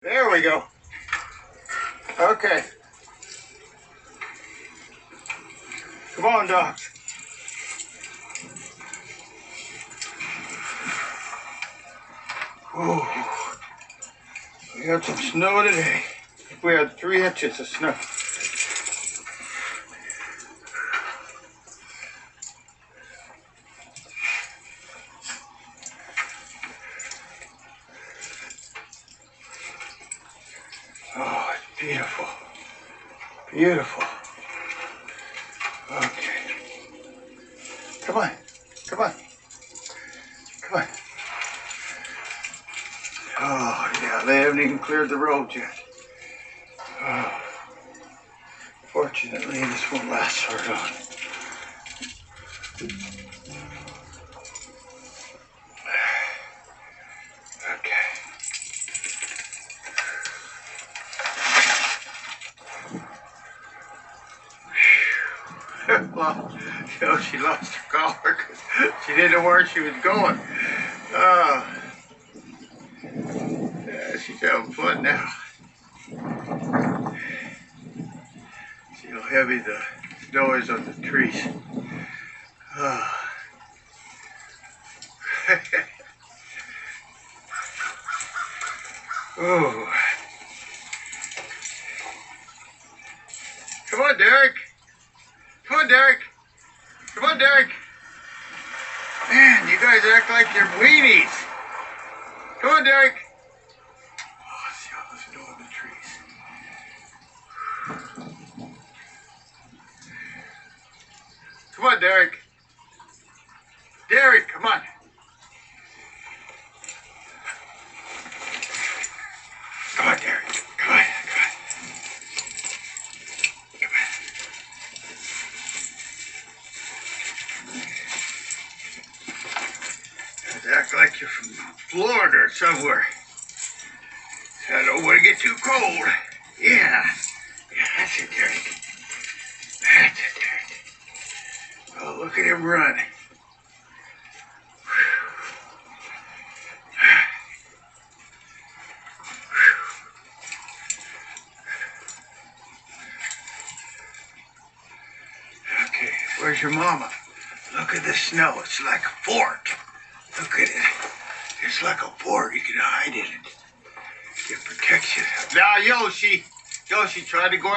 There we go. Okay. Come on, dogs. Whoa. We got some snow today. We had 3 inches of snow. Oh, it's beautiful. Beautiful. Okay. Come on. Come on. Come on. Oh, yeah, they haven't even cleared the road yet. Oh. Fortunately, this won't last very long. Okay. Well, you know, she lost her collar because she didn't know where she was going. Yeah, she's having fun now. See how heavy the snow is on the trees. Oh. Come on, Derek. Come on, Derek. Come on, Derek. Man, you guys act like you're weenies. Come on, Derek. Oh, see all the snow on the trees. Come on, Derek. Derek, come on. Come on, Derek. Come on, come on. Come on. You act like you're from Florida or somewhere. I don't want to get too cold. Yeah. Yeah, that's it, Derek. That's it, Derek. Oh, look at him run. Okay, where's your mama? Look at the snow. It's like a fort. Look at it. It's like a fort. You can hide in it. It protects you. Now, Yoshi tried to go